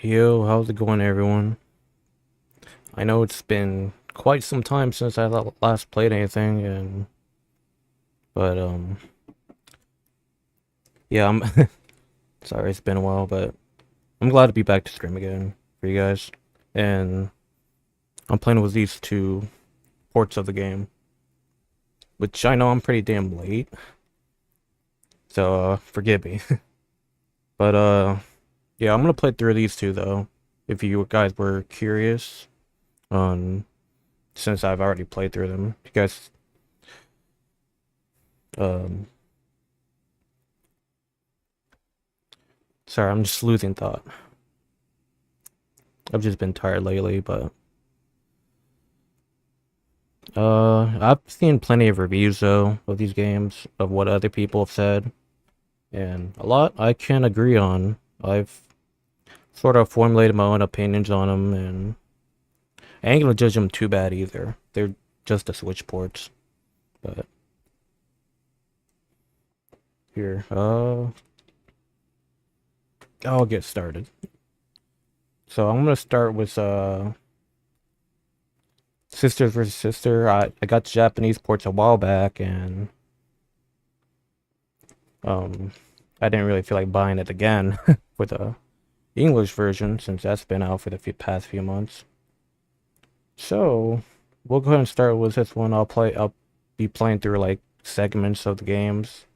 Yo, how's it going, everyone? I know it's been quite some time since I last played anything, and but yeah, I'm sorry it's been a while, but I'm glad to be back to stream again for you guys. And I'm playing with these two ports of the game, which I know I'm pretty damn late, so forgive me. But yeah, I'm gonna play through these two though, if you guys were curious on since I've already played through them. You guys um sorry, I'm just losing thought. I've just been tired lately, but I've seen plenty of reviews though of these games of what other people have said, and a lot I can agree on. I've sort of formulated my own opinions on them, and I ain't gonna judge them too bad either. They're just the Switch ports, but here, I'll get started. So I'm gonna start with Sisters versus Sister. I got the Japanese ports a while back, and um I didn't really feel like buying it again for the English version since that's been out for the past few months. So we'll go ahead and start with this one. I'll be playing through like segments of the games,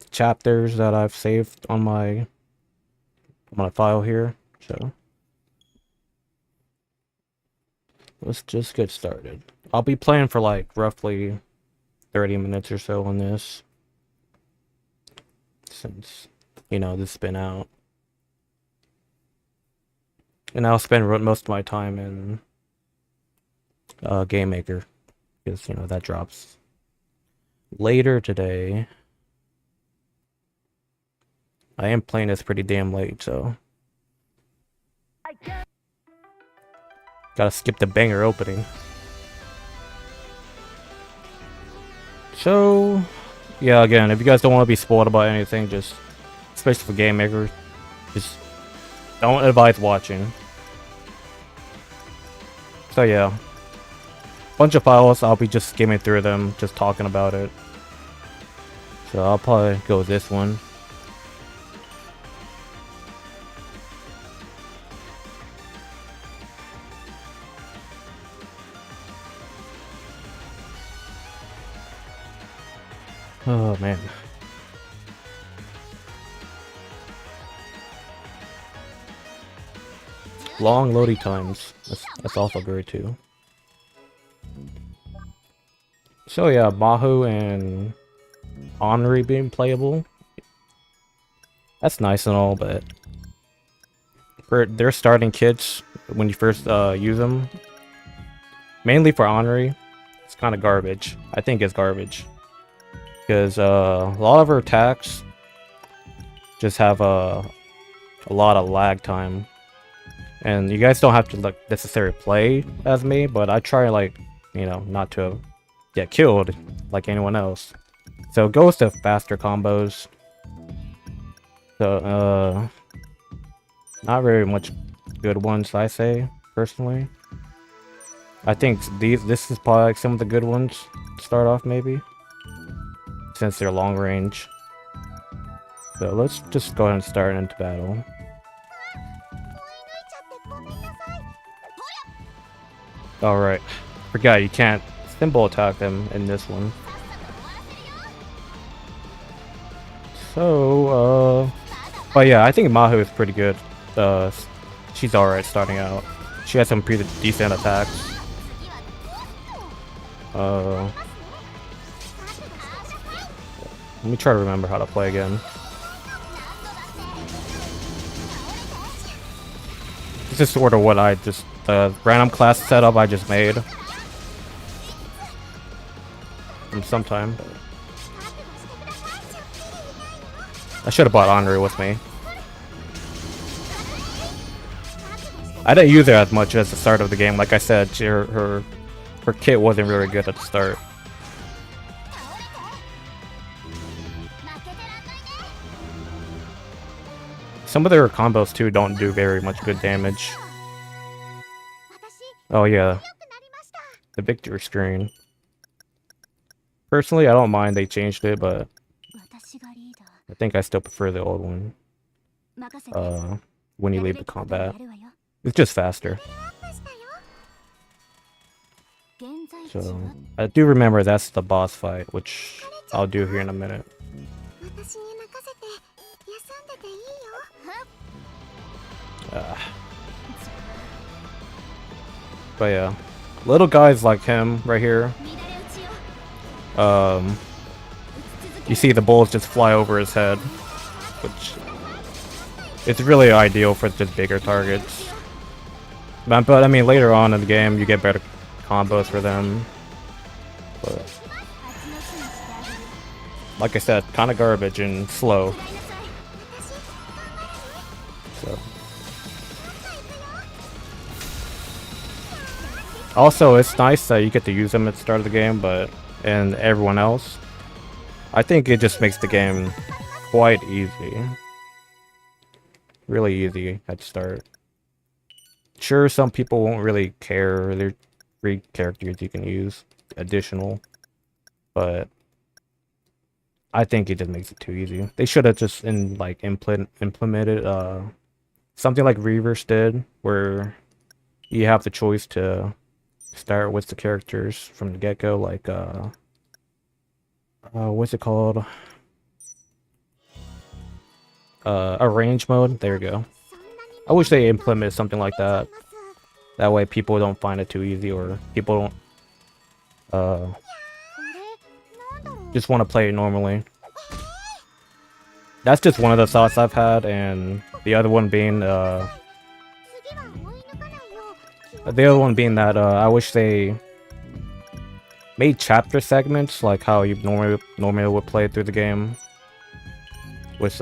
chapters that I've saved on my file here. So let's just get started. I'll be playing for like roughly 30 minutes or so on this, since this has been out, and I'll spend most of my time in Gamemaker, because that drops later today. I am playing this pretty damn late, so gotta skip the banger opening. So yeah, again, if you guys don't want to be spoiled about anything, just especially for Gamemaker, just don't advise watching. So yeah, bunch of files. I'll be just skimming through them, just talking about it. So I'll probably go with this one. Oh man. Long loading times. That's also great too. So yeah, Mahu and Henri being playable. That's nice and all, but for their starting kits when you first use them, mainly for Henri, it's kind of garbage. I think it's garbage because a lot of her attacks just have a lot of lag time, and you guys don't have to like necessarily play as me, but I try like not to get killed like anyone else. So it goes to faster combos. So not very much good ones, I say personally. I think this is probably like some of the good ones to start off, maybe, since they're long range. So let's just go ahead and start into battle. Alright, forgot you can't symbol attack them in this one. So but yeah, I think Mahu is pretty good. She's alright starting out. She has some pretty decent attacks. Let me try to remember how to play again. This is sort of what I just random class setup I just made from some time. I should have brought Henri with me. I didn't use her as much as the start of the game. Like I said, her kit wasn't very good at the start. Some of their combos too don't do very much good damage. Oh yeah, the victory screen. Personally, I don't mind they changed it, but I think I still prefer the old one. When you leave the combat, it's just faster. So I do remember that's the boss fight, which I'll do here in a minute. But yeah, little guys like him right here. You see the bullets just fly over his head, which it's really ideal for just bigger targets. But I mean, later on in the game, you get better combos for them. But like I said, kind of garbage and slow. So. Also, it's nice that you get to use them at the start of the game, and everyone else, I think it just makes the game quite easy. Really easy at the start. Sure, some people won't really care. There are 3 characters you can use, additional, but I think it just makes it too easy. They should have just implemented something like Reverse did, where you have the choice to start with the characters from the get-go, like what's it called? Arrange mode. There you go. I wish they implemented something like that. That way people don't find it too easy, or people don't just want to play it normally. That's just one of the thoughts I've had, and the other one being that I wish they made chapter segments like how you normally would play through the game, with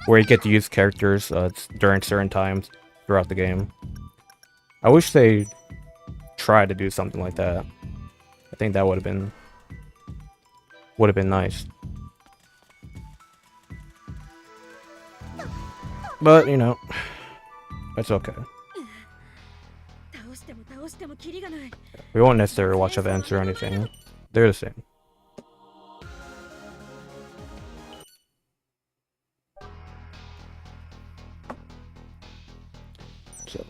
where you get to use characters during certain times throughout the game. I wish they tried to do something like that. I think that would have been nice. But you know, it's okay. We won't necessarily watch events or anything. They're the same. So,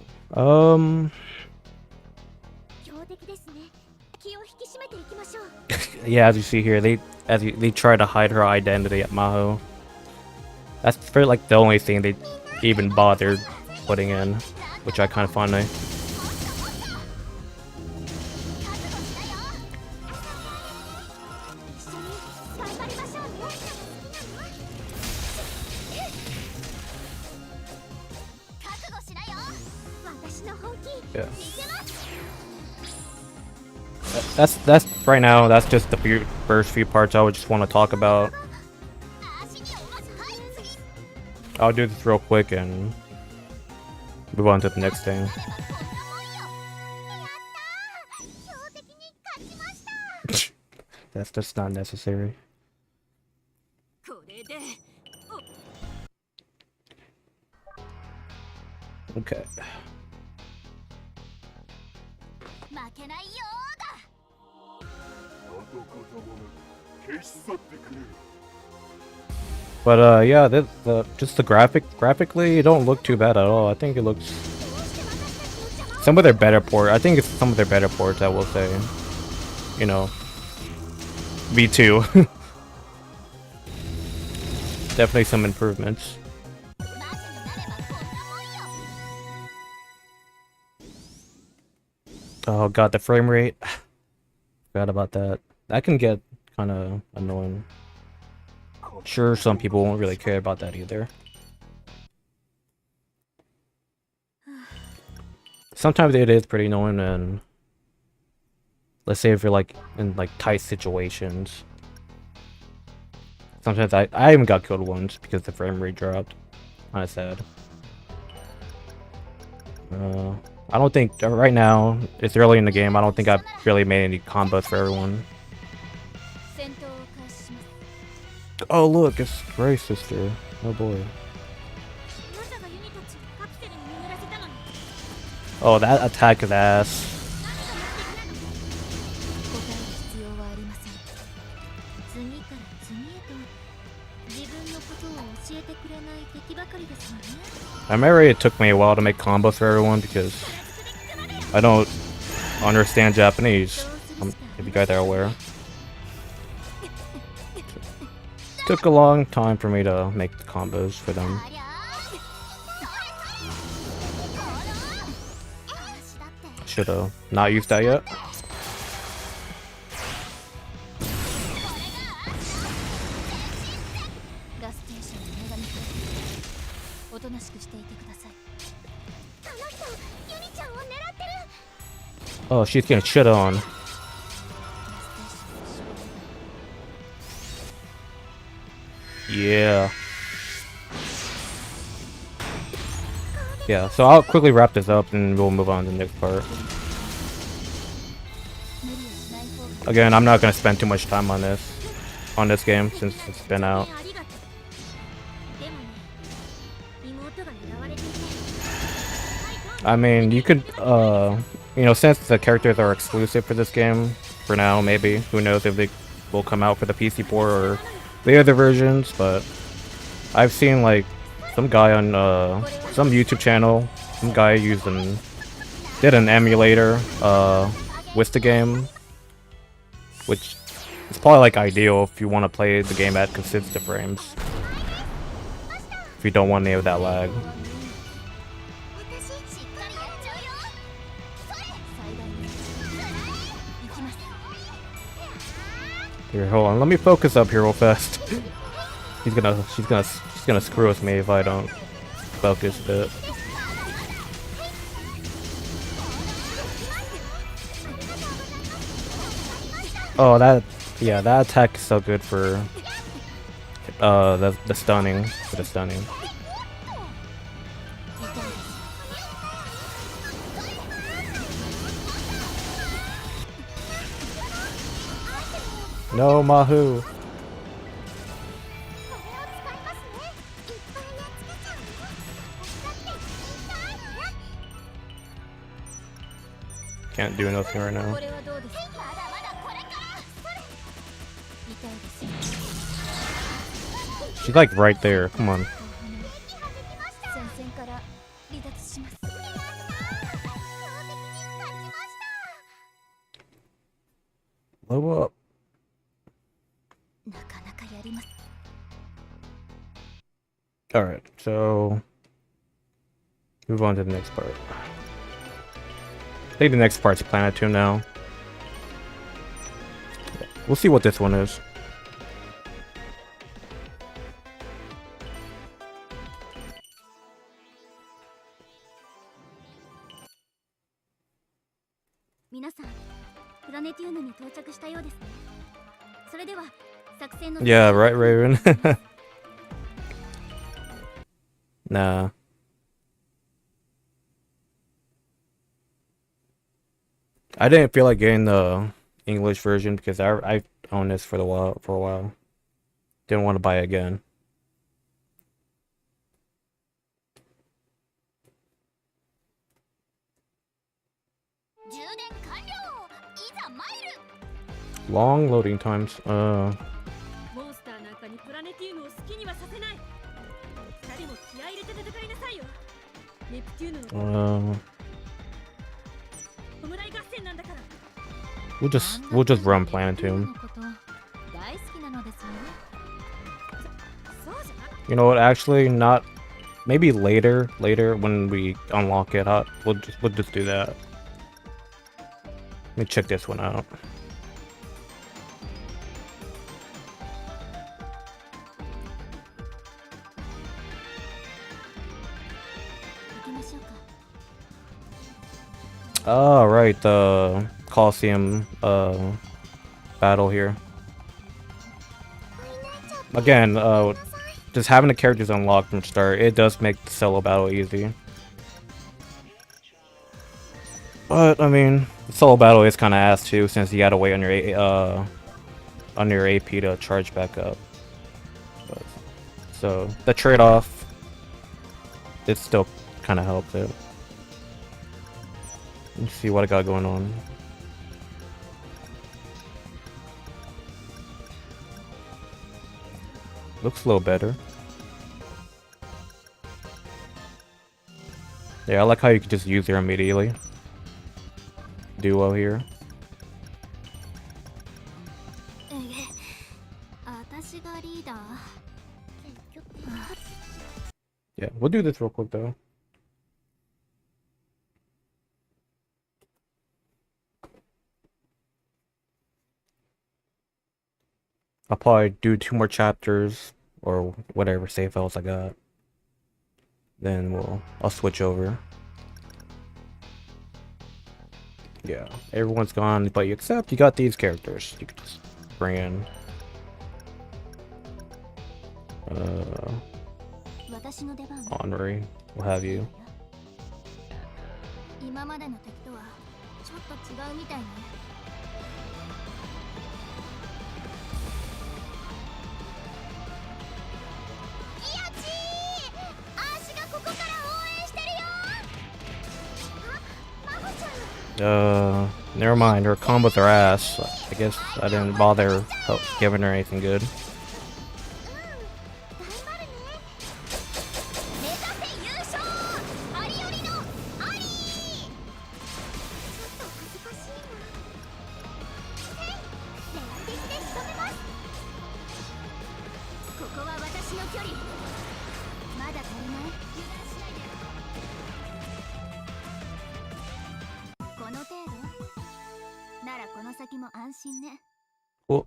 yeah, as you see here, they try to hide her identity at Maho. That's for like the only thing they even bothered putting in, which I kind of find nice. Yeah. That's right now. That's just the first few parts I would just want to talk about. I'll do this real quick and move on to the next thing. That's just not necessary. Okay. But yeah, just graphically, it don't look too bad at all. I think it looks some of their better ports. I think it's some of their better ports, I will say. You know, V2. Definitely some improvements. Oh god, the frame rate. Forgot about that. That can get kind of annoying. Sure, some people won't really care about that either. Sometimes it is pretty annoying, and let's say if you're like in like tight situations. Sometimes I even got killed once because the frame rate dropped. Kinda sad. I don't think right now, it's early in the game, I don't think I've really made any combos for everyone. Oh look, it's Gray's sister. Oh boy. Oh, that attack is ass. I'm already, it took me a while to make combos for everyone because I don't understand Japanese. If you guys are aware. Took a long time for me to make the combos for them. Should've not used that yet. Oh, she's getting shit on. Yeah. Yeah, so I'll quickly wrap this up and we'll move on to the next part. Again, I'm not gonna spend too much time on this game since it's been out. I mean, you could, you know, since the characters are exclusive for this game, for now, maybe. Who knows if they will come out for the PC port or the other versions, but I've seen, like, some guy on, some YouTube channel, some guy did an emulator, with the game, which is probably, like, ideal if you want to play the game at consistent frames. If you don't want any of that lag. Here, hold on. Let me focus up here real fast. She's gonna screw with me if I don't focus a bit. Oh, that attack is so good for the stunning, No, Mahu. Can't do nothing right now. She's like right there. Come on. Blow up. Alright, so move on to the next part. I think the next part's Planet 2 now. We'll see what this one is. Yeah, right, Raven. Nah. I didn't feel like getting the English version because I owned this for a while. Didn't want to buy it again. Long loading times. We'll just run Planet 2. You know what? Actually, not. Maybe later when we unlock it. We'll just do that. Let me check this one out. Oh, right, the Coliseum battle here. Again, just having the characters unlocked from start, it does make the solo battle easy. But I mean, the solo battle is kind of ass too, since you gotta wait on your AP to charge back up. But So the trade-off, it still kind of helps it. Let's see what I got going on. Looks a little better. Yeah, I like how you can just use her immediately. Duo here. Yeah, we'll do this real quick though. I'll probably do 2 more chapters or whatever save files I got. Then I'll switch over. Yeah, everyone's gone, but except you got these characters. You can just bring in. Henri, what have you. Never mind, her combos are ass. I guess I didn't bother giving her anything good. Cool.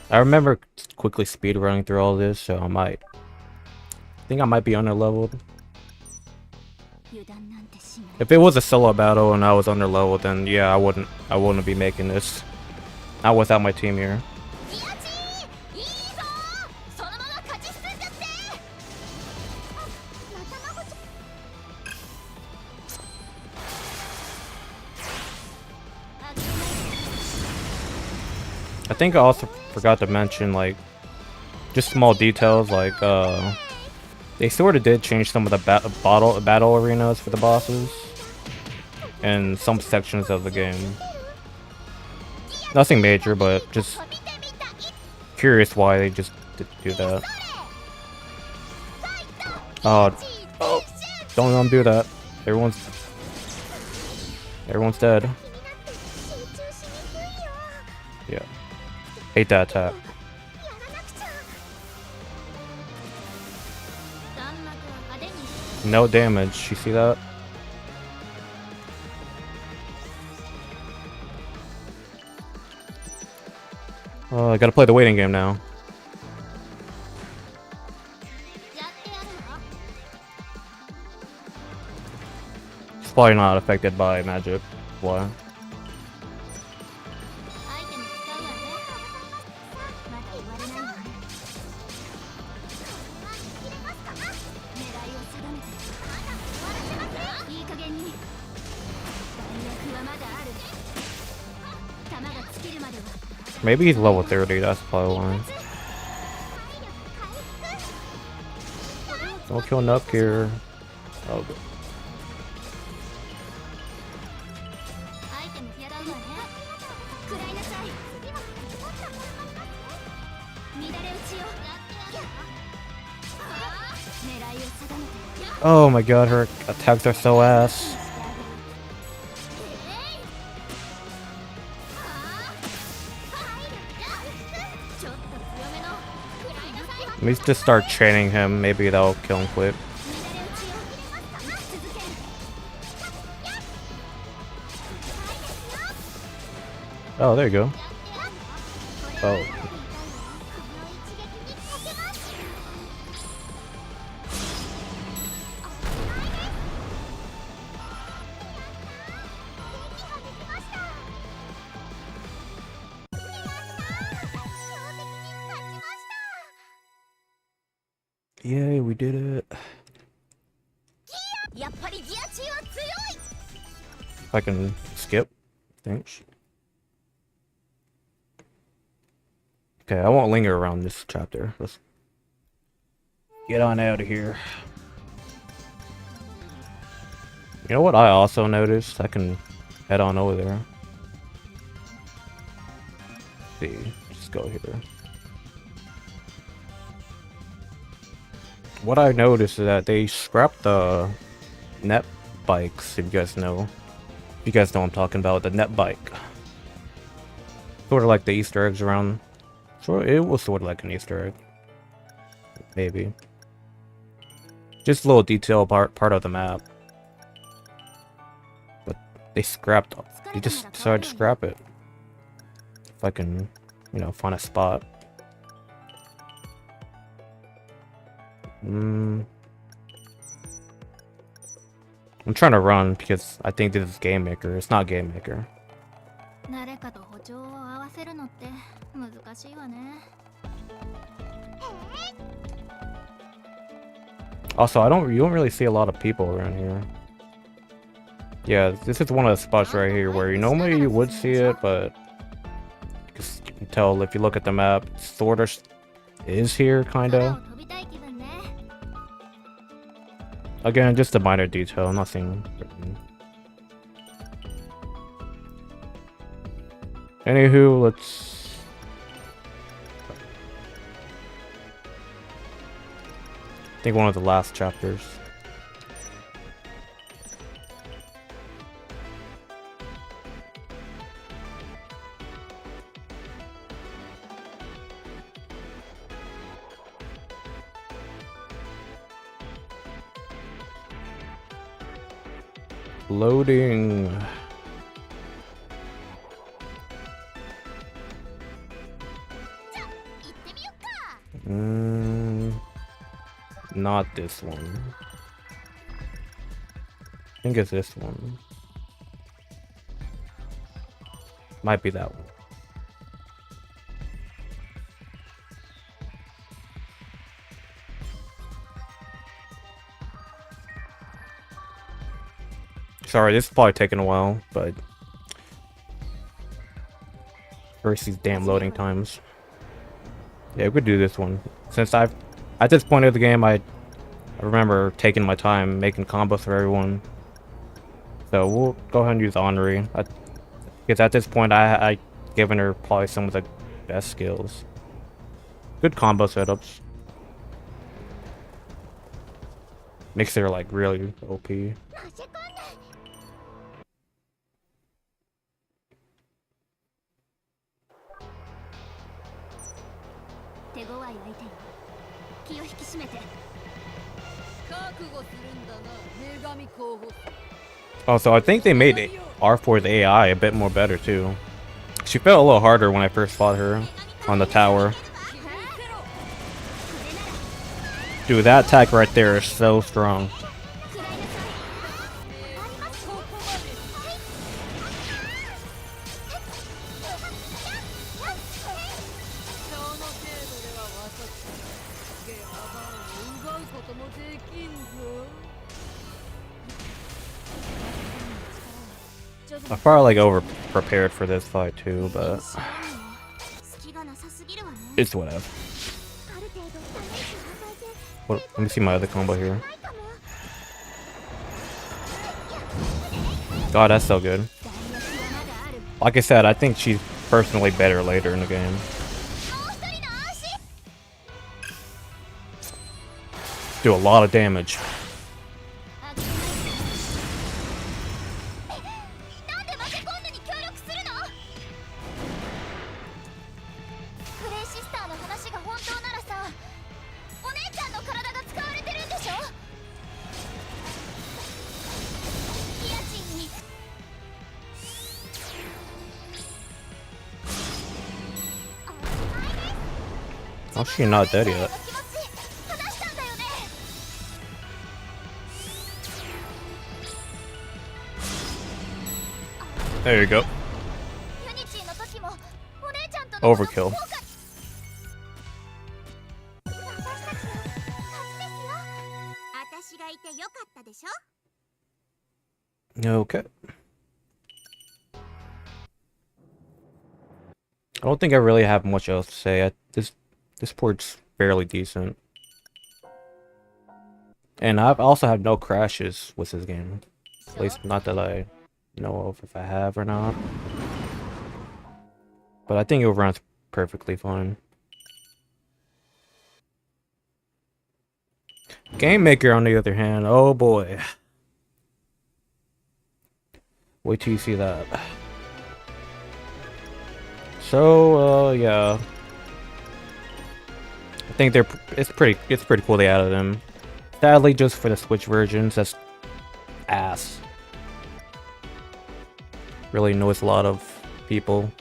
I remember quickly speed running through all this, so I think I might be under leveled. If it was a solo battle and I was under leveled, then yeah, I wouldn't be making this. Not without my team here. I think I also forgot to mention, like, just small details, like, they sort of did change some of the battle arenas for the bosses in some sections of the game. Nothing major, but just curious why they just did do that. Oh, don't let them do that. Everyone's dead. Yeah. Hate that attack. No damage, you see that? Oh, I gotta play the waiting game now. It's probably not affected by magic. Why? Maybe he's level 30, that's probably why. Don't kill Nuck here. Oh, good. Oh my god, her attacks are so ass. Let me just start chaining him, maybe that'll kill him quick. Oh, there you go. Oh. Yay, we did it. If I can skip, thanks. Okay, I won't linger around this chapter. Let's get on out of here. You know what I also noticed? I can head on over there. Let's see, just go here. What I noticed is that they scrapped the net bikes, if you guys know. If you guys know what I'm talking about, the net bike. Sort of like the Easter eggs around. It was sort of like an Easter egg. Maybe. Just a little detail part of the map. But they scrapped it. They just decided to scrap it. If I can, you know, find a spot. I'm trying to run because I think this is Gamemaker. It's not Gamemaker. Also, you don't really see a lot of people around here. Yeah, this is one of the spots right here where normally you would see it, but you can tell if you look at the map, it sort of is here, kind of. Again, just a minor detail, nothing written. Anywho, let's... I think one of the last chapters. Loading. Not this one. I think it's this one. Might be that one. Sorry, this is probably taking a while, but first these damn loading times. Yeah, we could do this one. Since at this point of the game, I remember taking my time making combos for everyone. So we'll go ahead and use Henri. Because at this point, I given her probably some of the best skills. Good combo setups. Makes her like really OP. Also, I think they made R4's AI a bit more better too. She felt a little harder when I first fought her on the tower. Dude, that attack right there is so strong. I probably like over prepared for this fight too, but it's whatever. Let me see my other combo here. God, that's so good. Like I said, I think she's personally better later in the game. Do a lot of damage. Oh, she's not dead yet. There you go. Overkill. Okay. I don't think I really have much else to say. This port's fairly decent. And I've also had no crashes with this game. At least not that I know of if I have or not. But I think it runs perfectly fine. Gamemaker, on the other hand, oh boy. Wait till you see that. So, yeah. I think it's pretty cool they added them. Sadly, just for the Switch versions, that's ass. Really annoys a lot of people.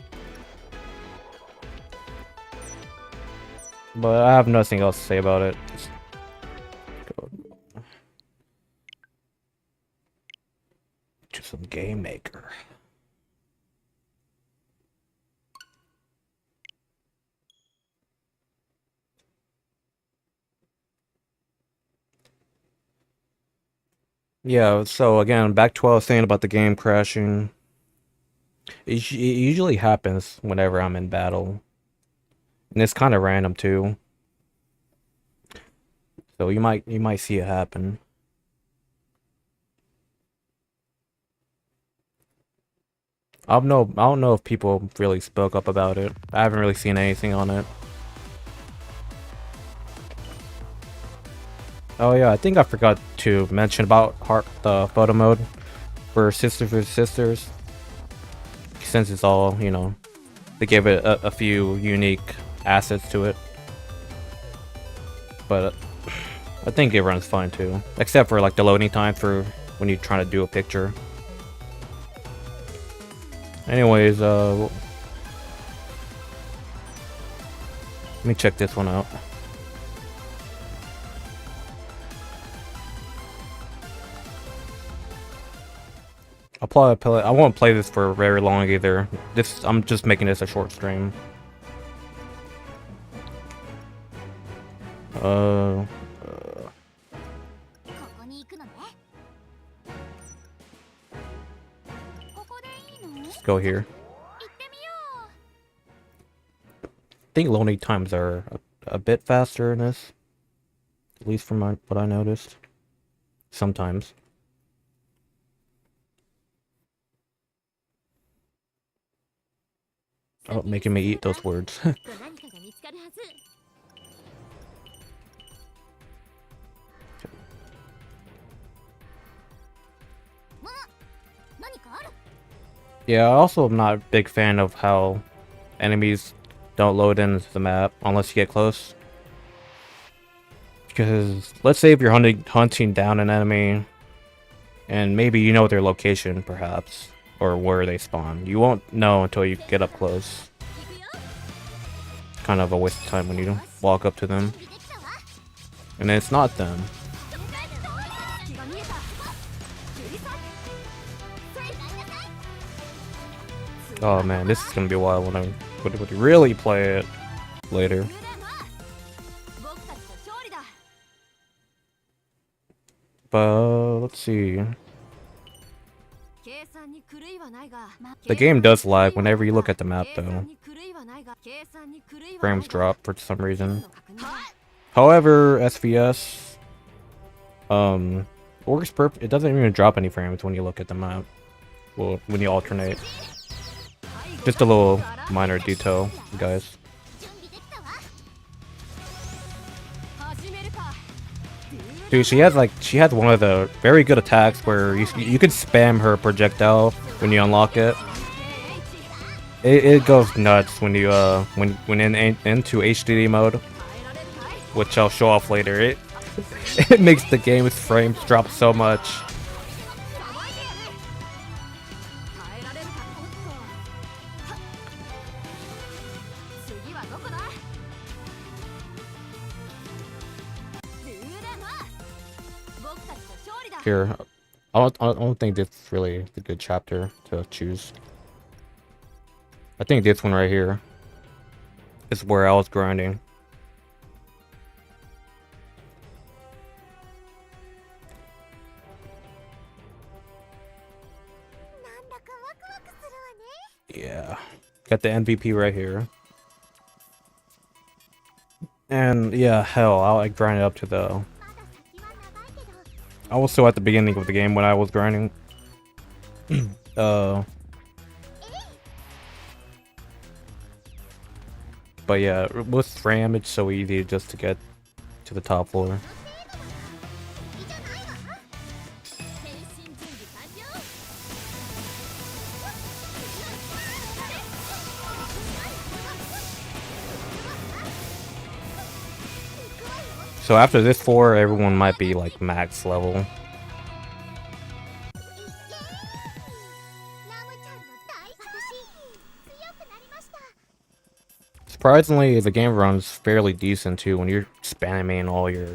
But I have nothing else to say about it. Just some Gamemaker. Yeah, so again, back to what I was saying about the game crashing. It usually happens whenever I'm in battle. And it's kind of random too. So you might see it happen. I don't know if people really spoke up about it. I haven't really seen anything on it. Oh yeah, I think I forgot to mention about the photo mode for Sisters vs Sisters. Since it's all, you know, they gave it a few unique assets to it. But I think it runs fine too. Except for like the loading time for when you're trying to do a picture. Anyways, let me check this one out. I won't play this for very long either. I'm just making this a short stream. Let's go here. I think loading times are a bit faster in this. At least from what I noticed. Sometimes. Oh, making me eat those words. Yeah, I also am not a big fan of how enemies don't load into the map unless you get close. Because let's say if you're hunting down an enemy and maybe you know their location perhaps or where they spawn. You won't know until you get up close. Kind of a waste of time when you walk up to them. And it's not them. Oh man, this is gonna be a while when I would really play it later. But let's see. The game does lag whenever you look at the map though. Frames drop for some reason. However, SVS works perfect. It doesn't even drop any frames when you look at the map. Well, when you alternate. Just a little minor detail, guys. Dude, she has one of the very good attacks where you can spam her projectile when you unlock it. It goes nuts when you when into HDD mode, which I'll show off later. It makes the game's frames drop so much. Here, I don't think this is really the good chapter to choose. I think this one right here is where I was grinding. Yeah. Got the MVP right here. And yeah, hell, I like grind it up to the... I was still at the beginning of the game when I was grinding. But yeah, with RAM, it's so easy just to get to the top floor. So after this floor, everyone might be like max level. Surprisingly, the game runs fairly decent too when you're spamming all your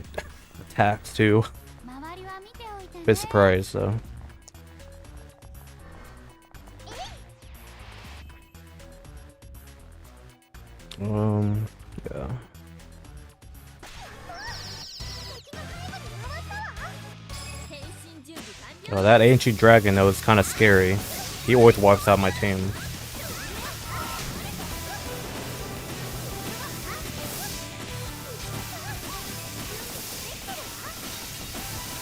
attacks too. Bit surprised though. Yeah. Oh, that ancient dragon though is kind of scary. He always wipes out my team.